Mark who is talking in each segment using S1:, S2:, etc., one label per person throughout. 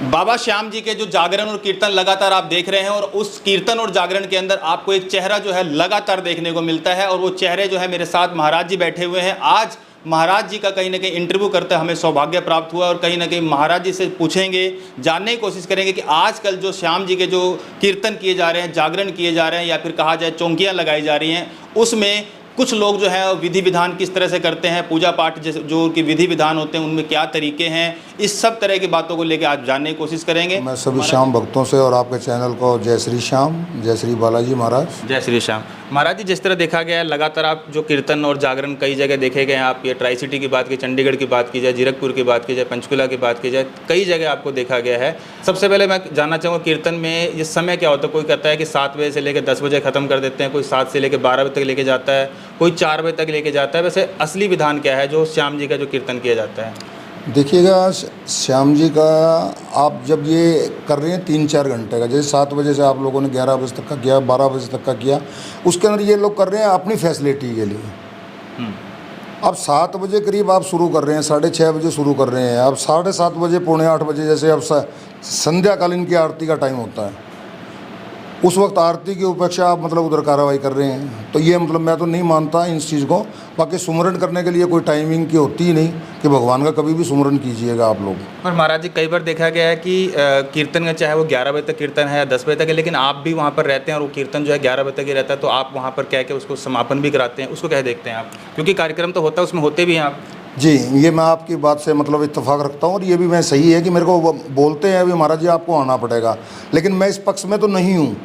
S1: बाबा श्याम जी के जो जागरण और कीर्तन लगातार आप देख रहे हैं और उस कीर्तन और जागरण के अंदर आपको एक चेहरा जो है लगातार देखने को मिलता है और वो चेहरे जो है मेरे साथ महाराज जी बैठे हुए हैं। आज महाराज जी का कहीं ना कहीं इंटरव्यू करते हमें सौभाग्य प्राप्त हुआ और कहीं ना कहीं महाराज जी से पूछेंगे, जानने की कोशिश करेंगे कि आजकल जो श्याम जी के जो कीर्तन किए जा रहे हैं, जागरण किए जा रहे हैं या फिर कहा जाए चौकियाँ लगाई जा रही हैं, उसमें कुछ लोग जो है विधि विधान किस तरह से करते हैं, पूजा पाठ जैसे जो कि विधि विधान होते हैं उनमें क्या तरीके हैं, इस सब तरह की बातों को लेकर आज जानने की कोशिश करेंगे।
S2: मैं सभी श्याम भक्तों से और आपके चैनल को जय श्री श्याम, जय श्री बालाजी महाराज।
S1: जय श्री श्याम। महाराज जी, जिस तरह देखा गया है लगातार आप जो कीर्तन और जागरण कई जगह देखे गए हैं, आप ये ट्राई सिटी की बात की, चंडीगढ़ की बात की जाए, जीरकपुर की बात की जाए, पंचकुला की बात की जाए, कई जगह आपको देखा गया है। सबसे पहले मैं जानना चाहूँगा कीर्तन में ये समय क्या होता है? कोई कहता है कि 7 बजे से लेकर 10 बजे ख़त्म कर देते हैं, कोई 7 से लेकर 12 बजे तक लेके जाता है, कोई 4 बजे तक लेके जाता है। वैसे असली विधान क्या है जो श्याम जी का जो कीर्तन किया जाता है?
S2: देखिएगा, श्याम जी का आप जब ये कर रहे हैं 3-4 घंटे का, जैसे 7 बजे से आप लोगों ने 11 बजे तक का किया, 12 बजे तक का किया, उसके अंदर ये लोग कर रहे हैं अपनी फैसिलिटी के लिए। अब 7 बजे करीब आप शुरू कर रहे हैं, 6:30 बजे शुरू कर रहे हैं, अब 7:30 बजे, 7:45 बजे जैसे अब संध्याकालीन की आरती का टाइम होता है, उस वक्त आरती की उपेक्षा आप मतलब उधर कार्रवाई कर रहे हैं। तो ये मतलब मैं तो नहीं मानता इन चीज़ को। बाकी सुमरन करने के लिए कोई टाइमिंग की होती ही नहीं कि भगवान का कभी भी सुमरन कीजिएगा आप लोग।
S1: और महाराज जी, कई बार देखा गया है कि कीर्तन का चाहे वो 11 बजे तक कीर्तन है या 10 बजे तक है, लेकिन आप भी वहाँ पर रहते हैं और वो कीर्तन जो है 11 बजे तक ही रहता है, तो आप वहाँ पर कह के उसको समापन भी कराते हैं, उसको क्या देखते हैं आप? क्योंकि कार्यक्रम तो होता है, उसमें होते भी हैं आप।
S2: जी, ये मैं आपकी बात से मतलब इत्तेफाक रखता हूँ और ये भी मैं सही है कि मेरे को बोलते हैं अभी महाराज जी आपको आना पड़ेगा, लेकिन मैं इस पक्ष में तो नहीं हूँ।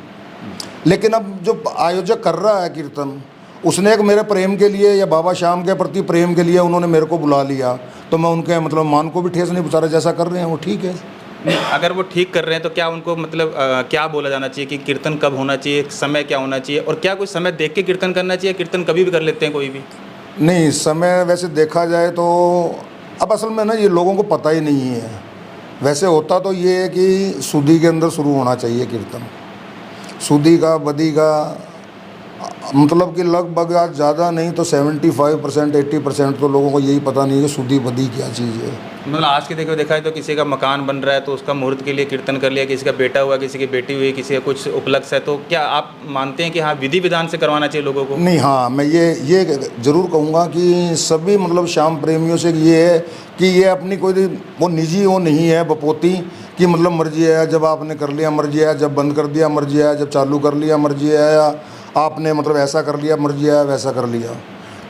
S2: लेकिन अब जो आयोजक कर रहा है कीर्तन, उसने एक मेरे प्रेम के लिए या बाबा श्याम के प्रति प्रेम के लिए उन्होंने मेरे को बुला लिया, तो मैं उनके मतलब मान को भी ठेस नहीं पहुँचा रहा। जैसा कर रहे हैं वो ठीक है।
S1: अगर वो ठीक कर रहे हैं तो क्या उनको मतलब क्या बोला जाना चाहिए कि कीर्तन कब होना चाहिए, समय क्या होना चाहिए, और क्या कोई समय देख के कीर्तन करना चाहिए? कीर्तन कभी भी कर लेते हैं कोई भी?
S2: नहीं, समय वैसे देखा जाए तो अब असल में ना ये लोगों को पता ही नहीं है। वैसे होता तो ये है कि सुधी के अंदर शुरू होना चाहिए कीर्तन, सुधी का, बदी का, मतलब कि लगभग आज ज़्यादा नहीं तो 75% 80% तो लोगों को यही पता नहीं है कि सुधी बदी क्या चीज़ है।
S1: मतलब आज के देखा है तो किसी का मकान बन रहा है तो उसका मुहूर्त के लिए कीर्तन कर लिया, किसी का बेटा हुआ, किसी की बेटी हुई, किसी का कुछ उपलक्ष्य है, तो क्या आप मानते हैं कि हाँ विधि विधान से करवाना चाहिए लोगों को?
S2: नहीं, हाँ, मैं ये ज़रूर कहूँगा कि सभी मतलब श्याम प्रेमियों से ये है कि ये अपनी कोई वो निजी वो नहीं है बपोती कि मतलब मर्जी है, जब आपने कर लिया मर्जी है, जब बंद कर दिया मर्जी है, जब चालू कर लिया मर्जी है, या आपने मतलब ऐसा कर लिया मर्जी है, वैसा कर लिया।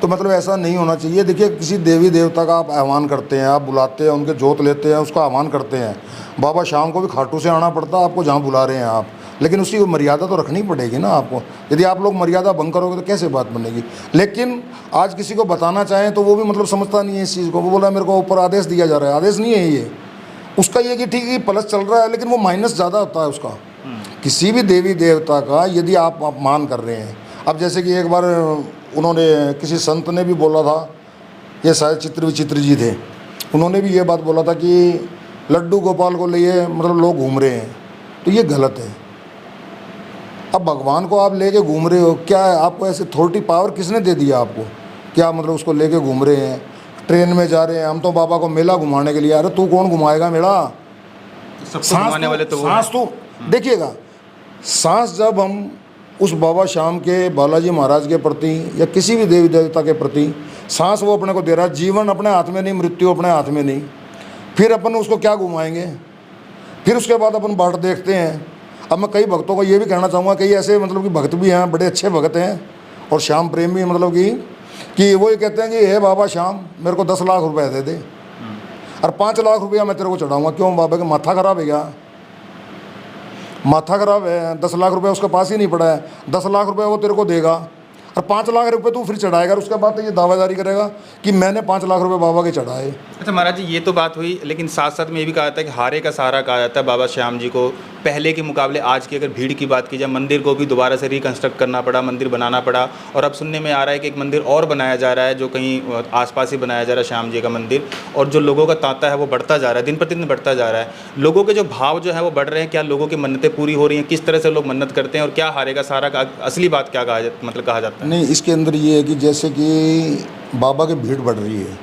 S2: तो मतलब ऐसा नहीं होना चाहिए। देखिए, किसी देवी देवता का आप आह्वान करते हैं, आप बुलाते हैं, उनके जोत लेते हैं, उसका आह्वान करते हैं। बाबा श्याम को भी खाटू से आना पड़ता है आपको जहाँ बुला रहे हैं आप, लेकिन उसकी मर्यादा तो रखनी पड़ेगी ना आपको। यदि आप लोग मर्यादा भंग करोगे तो कैसे बात बनेगी? लेकिन आज किसी को बताना चाहें तो वो भी मतलब समझता नहीं है इस चीज़ को। वो बोला मेरे को ऊपर आदेश दिया जा रहा है, आदेश नहीं है ये उसका। ये कि ठीक है प्लस चल रहा है, लेकिन वो माइनस ज़्यादा होता है उसका। किसी भी देवी देवता का यदि आप अपमान कर रहे हैं, अब जैसे कि एक बार उन्होंने किसी संत ने भी बोला था, ये शायद चित्र विचित्र जी थे, उन्होंने भी ये बात बोला था कि लड्डू गोपाल को लिए मतलब लोग घूम रहे हैं, तो ये गलत है। अब भगवान को आप लेके घूम रहे हो, क्या आपको ऐसे अथॉरिटी पावर किसने दे दिया आपको? क्या मतलब उसको लेके घूम रहे हैं? ट्रेन में जा रहे हैं, हम तो बाबा को मेला घुमाने के लिए। अरे तू कौन घुमाएगा मेला? सांस तो देखिएगा, सांस जब हम उस बाबा श्याम के, बालाजी महाराज के प्रति या किसी भी देवी देवता के प्रति सांस वो अपने को दे रहा है, जीवन अपने हाथ में नहीं, मृत्यु अपने हाथ में नहीं, फिर अपन उसको क्या घुमाएंगे? फिर उसके बाद अपन बाट देखते हैं। अब मैं कई भक्तों को ये भी कहना चाहूँगा, कई ऐसे मतलब कि भक्त भी हैं, बड़े अच्छे भक्त हैं और श्याम प्रेम भी, मतलब कि वो ये कहते हैं कि हे बाबा श्याम मेरे को 10 लाख रुपए दे दे और 5 लाख रुपया मैं तेरे को चढ़ाऊँगा। क्यों बाबा का माथा खराब है क्या? माथा खराब है? 10 लाख रुपए उसके पास ही नहीं पड़ा है, 10 लाख रुपए वो तेरे को देगा और 5 लाख रुपए तू फिर चढ़ाएगा और उसके बाद तो ये दावेदारी करेगा कि मैंने 5 लाख रुपए बाबा के चढ़ाए।
S1: अच्छा महाराज जी, ये तो बात हुई, लेकिन साथ साथ में ये भी कहा जाता है कि हारे का सहारा कहा जाता है बाबा श्याम जी को। पहले के मुकाबले आज की अगर भीड़ की बात की जाए, मंदिर को भी दोबारा से रिकंस्ट्रक्ट करना पड़ा, मंदिर बनाना पड़ा, और अब सुनने में आ रहा है कि एक मंदिर और बनाया जा रहा है जो कहीं आसपास ही बनाया जा रहा है श्याम जी का मंदिर, और जो लोगों का तांता है वो बढ़ता जा रहा है, दिन प्रतिदिन बढ़ता जा रहा है। लोगों के जो भाव जो है वो बढ़ रहे हैं। क्या लोगों की मन्नतें पूरी हो रही हैं? किस तरह से लोग मन्नत करते हैं और क्या हारे का सहारा का असली बात क्या कहा जाता है?
S2: नहीं, इसके अंदर ये है कि जैसे कि बाबा की भीड़ बढ़ रही है,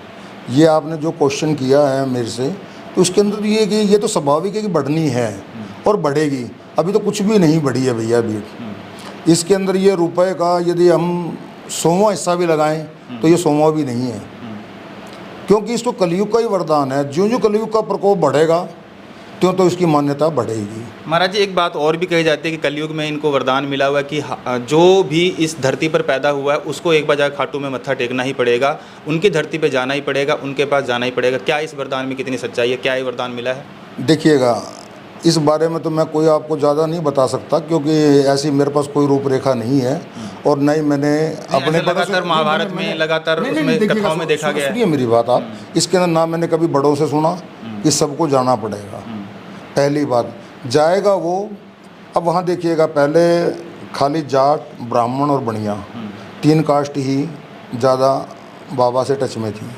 S2: ये आपने जो क्वेश्चन किया है मेरे से, तो उसके अंदर तो ये कि ये तो स्वाभाविक है कि बढ़नी है और बढ़ेगी। अभी तो कुछ भी नहीं बढ़ी है भैया भीड़। इसके अंदर ये रुपए का यदि हम 100वां हिस्सा भी लगाएं तो ये 100वां भी नहीं है, क्योंकि इसको कलयुग का ही वरदान है। ज्यों ज्यों कलयुग का प्रकोप बढ़ेगा त्यों तो इसकी मान्यता बढ़ेगी।
S1: महाराज जी, एक बात और भी कही जाती है कि कलयुग में इनको वरदान मिला हुआ है कि जो भी इस धरती पर पैदा हुआ है उसको एक बार जाकर खाटू में मत्था टेकना ही पड़ेगा, उनकी धरती पे जाना ही पड़ेगा, उनके पास जाना ही पड़ेगा। क्या इस वरदान में कितनी सच्चाई है? क्या ये वरदान मिला है?
S2: देखिएगा, इस बारे में तो मैं कोई आपको ज़्यादा नहीं बता सकता, क्योंकि ऐसी मेरे पास कोई रूपरेखा नहीं है और नहीं मैंने अपने
S1: लगातार महाभारत में लगातार उसमें कथाओं में देखा गया है।
S2: सुनिए मेरी बात आप, इसके अंदर ना मैंने कभी बड़ों से सुना कि सबको जाना पड़ेगा। पहली बात, जाएगा वो। अब वहाँ देखिएगा, पहले खाली जाट, ब्राह्मण और बनिया 3 कास्ट ही ज़्यादा बाबा से टच में थी।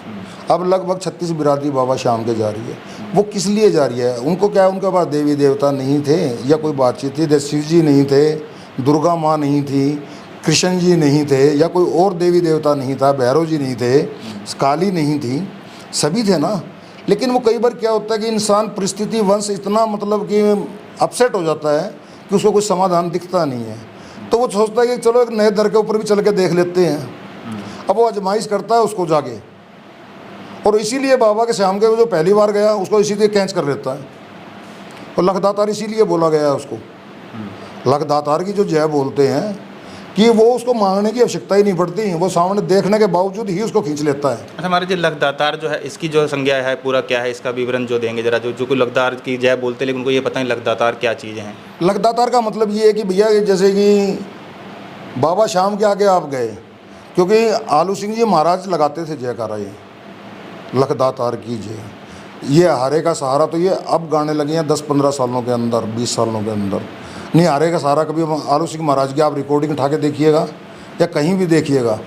S2: अब लगभग 36 बिरादरी बाबा श्याम के जा रही है। वो किस लिए जा रही है? उनको क्या है, उनके पास देवी देवता नहीं थे या कोई बातचीत थी? शिव जी नहीं थे, दुर्गा माँ नहीं थी, कृष्ण जी नहीं थे, या कोई और देवी देवता नहीं था, भैरव जी नहीं थे, काली नहीं थी, सभी थे ना। लेकिन वो कई बार क्या होता है कि इंसान परिस्थिति वंश इतना मतलब कि अपसेट हो जाता है कि उसको कोई समाधान दिखता नहीं है, तो वो सोचता है कि चलो एक नए दर के ऊपर भी चल के देख लेते हैं। अब वो आजमाइश करता है उसको जाके, और इसीलिए बाबा के श्याम के जो पहली बार गया उसको इसीलिए कैच कर लेता है। और लखदातार इसीलिए बोला गया है उसको। लखदातार की जो जय बोलते हैं कि वो उसको मांगने की आवश्यकता ही नहीं पड़ती, वो सामने देखने के बावजूद ही उसको खींच लेता है।
S1: अच्छा, हमारे जो लखदातार जो है, इसकी जो संज्ञा है, पूरा क्या है, इसका विवरण जो देंगे जरा। जो कोई लखदार की जय बोलते हैं लेकिन उनको ये पता नहीं लखदातार क्या चीज़ है। लखदातार
S2: का मतलब ये है कि भैया जैसे कि बाबा श्याम के आगे आप गए, क्योंकि आलू सिंह जी महाराज लगाते थे जयकारा, ये लखदातार की जय, ये हारे का सहारा, तो ये अब गाने लगे हैं 10-15 सालों के अंदर, 20 सालों के अंदर। नहीं, हारे का सहारा कभी आलू सिंह महाराज की आप रिकॉर्डिंग उठा के देखिएगा या कहीं भी देखिएगा,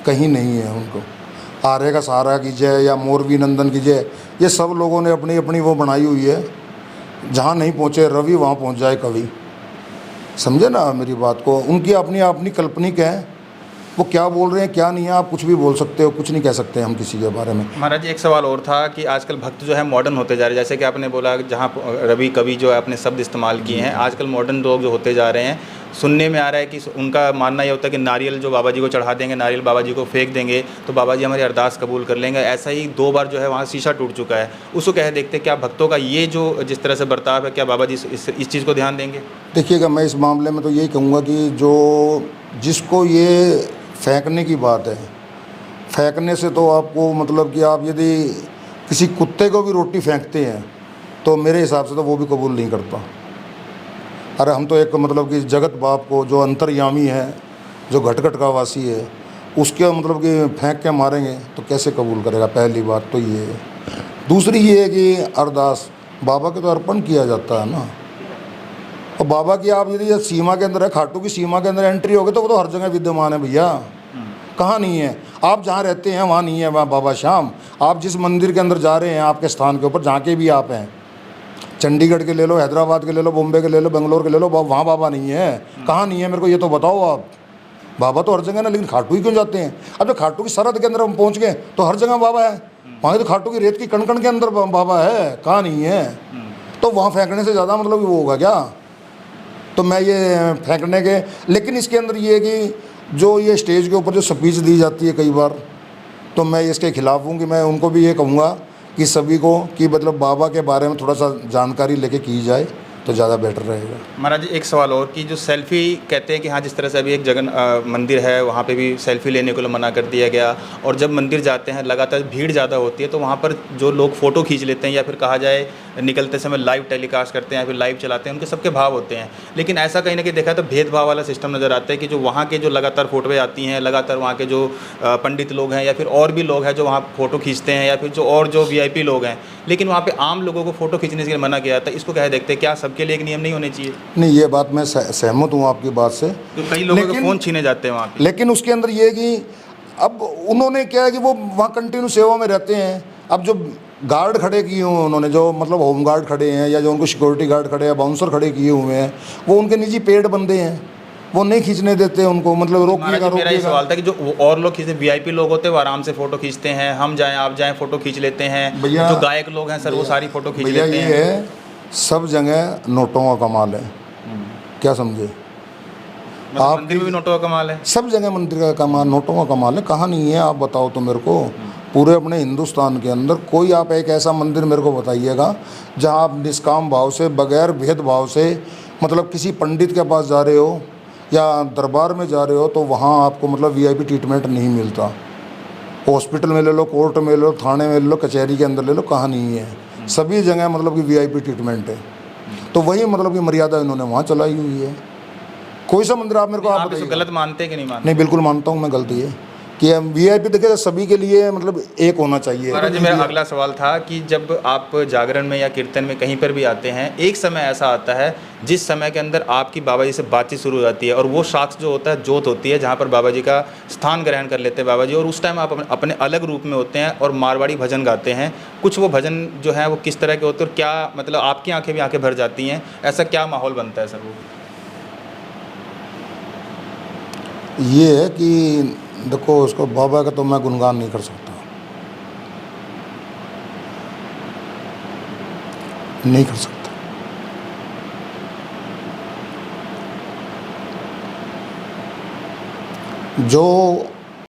S2: कहीं नहीं है उनको। हारे का सहारा की जय या मोरवी नंदन की जय, ये सब लोगों ने अपनी अपनी वो बनाई हुई है। जहाँ नहीं पहुँचे रवि वहाँ पहुँच जाए कवि, समझे ना मेरी बात को। उनकी अपनी अपनी काल्पनिक है, वो क्या बोल रहे हैं क्या नहीं है, आप कुछ भी बोल सकते हो, कुछ नहीं कह सकते हम किसी के बारे में।
S1: महाराज जी, एक सवाल और था कि आजकल भक्त जो है मॉडर्न होते जा रहे हैं, जैसे कि आपने बोला जहाँ रवि कवि जो है अपने शब्द इस्तेमाल किए हैं, आजकल मॉडर्न लोग जो होते जा रहे हैं, सुनने में आ रहा है कि उनका मानना ये होता है कि नारियल जो बाबा जी को चढ़ा देंगे, नारियल बाबा जी को फेंक देंगे तो बाबा जी हमारी अरदास कबूल कर लेंगे। ऐसा ही 2 बार जो है वहाँ शीशा टूट चुका है। उसको कह देखते क्या भक्तों का ये जो जिस तरह से बर्ताव है, क्या बाबा जी इस चीज़ को ध्यान देंगे?
S2: देखिएगा, मैं इस मामले में तो यही कहूँगा कि जो जिसको ये फेंकने की बात है, फेंकने से तो आपको मतलब कि आप यदि किसी कुत्ते को भी रोटी फेंकते हैं तो मेरे हिसाब से तो वो भी कबूल नहीं करता। अरे हम तो एक मतलब कि जगत बाप को, जो अंतर्यामी है, जो घट का वासी है, उसके मतलब कि फेंक के मारेंगे तो कैसे कबूल करेगा? पहली बात तो ये है। दूसरी ये है कि अरदास बाबा के तो अर्पण किया जाता है ना, और बाबा की आप यदि सीमा के अंदर है, खाटू की सीमा के अंदर एंट्री होगी तो वो तो हर जगह विद्यमान है भैया। कहाँ नहीं है? आप जहाँ रहते हैं वहाँ नहीं है वहाँ बाबा श्याम। आप जिस मंदिर के अंदर जा रहे हैं, आपके स्थान के ऊपर जहाँ के भी आप हैं, चंडीगढ़ के ले लो, हैदराबाद के ले लो, बॉम्बे के ले लो, बेंगलोर के ले लो, वहाँ बाबा नहीं है। कहाँ नहीं है मेरे को ये तो बताओ आप। बाबा तो हर जगह ना, लेकिन खाटू ही क्यों जाते हैं? अब जब खाटू की सरहद के अंदर हम पहुँच गए तो हर जगह बाबा है। वहाँ तो खाटू की रेत की कण कण के अंदर बाबा है, कहाँ नहीं है? तो वहाँ फेंकने से ज़्यादा मतलब वो होगा क्या? तो मैं ये फेंकने के, लेकिन इसके अंदर ये है कि जो ये स्टेज के ऊपर जो स्पीच दी जाती है कई बार, तो मैं इसके खिलाफ हूँ कि मैं उनको भी ये कहूँगा कि सभी को कि मतलब बाबा के बारे में थोड़ा सा जानकारी लेके की जाए तो ज़्यादा बेटर रहेगा।
S1: महाराज जी, एक सवाल और कि जो सेल्फ़ी कहते हैं कि हाँ, जिस तरह से अभी एक मंदिर है वहाँ पे भी सेल्फ़ी लेने को मना कर दिया गया, और जब मंदिर जाते हैं लगातार भीड़ ज़्यादा होती है तो वहाँ पर जो लोग फ़ोटो खींच लेते हैं या फिर कहा जाए निकलते समय लाइव टेलीकास्ट करते हैं या फिर लाइव चलाते हैं, उनके सबके भाव होते हैं। लेकिन ऐसा कहीं ना कहीं देखा तो भेदभाव वाला सिस्टम नज़र आता है कि जो वहाँ के जो लगातार फ़ोटोएँ आती हैं, लगातार वहाँ के जो पंडित लोग हैं या फिर और भी लोग हैं जो वहाँ फ़ोटो खींचते हैं, या फिर जो और जो VIP लोग हैं, लेकिन वहाँ पे आम लोगों को फ़ोटो खींचने के लिए मना किया जाता है। इसको क्या देखते हैं, क्या सबके लिए एक नियम नहीं होने चाहिए?
S2: नहीं, ये बात मैं सहमत हूँ आपकी बात से।
S1: तो कई लोगों के फ़ोन छीने जाते हैं वहाँ पे।
S2: लेकिन उसके अंदर ये है कि अब उन्होंने क्या है कि वो वहाँ कंटिन्यू सेवा में रहते हैं। अब जो गार्ड खड़े किए हुए हैं उन्होंने, जो मतलब होम गार्ड खड़े हैं या जो उनको सिक्योरिटी गार्ड खड़े हैं, बाउंसर खड़े किए हुए हैं, वो उनके निजी पेड बंदे हैं। वो नहीं खींचने देते उनको, मतलब
S1: महाराज
S2: रोकिएगा
S1: जी, मेरा ये
S2: रोकिएगा।
S1: सवाल था कि जो वो और लोग खींचते, वीआईपी लोग होते हैं वो आराम से फोटो खींचते हैं, हम जाएं आप जाएं फोटो खींच लेते हैं।
S2: भैया-
S1: जो गायक लोग हैं सर वो सारी फोटो खींच
S2: भैया
S1: लेते
S2: ये
S1: हैं।
S2: है, सब जगह नोटों का कमाल है, क्या समझे
S1: मतलब
S2: आप?
S1: मंदिर में भी नोटों का कमाल है।
S2: सब जगह मंदिर का कमाल, नोटों का कमाल है। कहाँ नहीं है आप बताओ तो मेरे को। पूरे अपने हिंदुस्तान के अंदर कोई आप एक ऐसा मंदिर मेरे को बताइएगा जहाँ आप निष्काम भाव से, बगैर भेदभाव से, मतलब किसी पंडित के पास जा रहे हो या दरबार में जा रहे हो तो वहाँ आपको मतलब वीआईपी ट्रीटमेंट नहीं मिलता। हॉस्पिटल में ले लो, कोर्ट में ले लो, थाने में ले लो, कचहरी के अंदर ले लो, कहाँ नहीं है। सभी जगह मतलब कि वीआईपी ट्रीटमेंट है। तो वही मतलब कि मर्यादा इन्होंने वहाँ चलाई हुई है। कोई सा मंदिर आप मेरे को आप
S1: आप इसको
S2: बताइए।
S1: गलत मानते हैं कि नहीं मानते?
S2: नहीं, बिल्कुल मानता हूँ मैं, गलती है कि वीआईपी देखिए सभी के लिए मतलब एक होना चाहिए।
S1: महाराज जी, मेरा अगला सवाल था कि जब आप जागरण में या कीर्तन में कहीं पर भी आते हैं, एक समय ऐसा आता है जिस समय के अंदर आपकी बाबा जी से बातचीत शुरू हो जाती है और वो साक्ष जो होता है, जोत होती है जहाँ पर बाबा जी का स्थान ग्रहण कर लेते हैं बाबा जी, और उस टाइम आप अपने अलग रूप में होते हैं और मारवाड़ी भजन गाते हैं। कुछ वो भजन जो है वो किस तरह के होते हैं और क्या मतलब आपकी आंखें भी आंखें भर जाती हैं, ऐसा क्या माहौल बनता है सर? वो
S2: ये है कि देखो, उसको बाबा का तो मैं गुणगान नहीं कर सकता, नहीं कर सकता। जो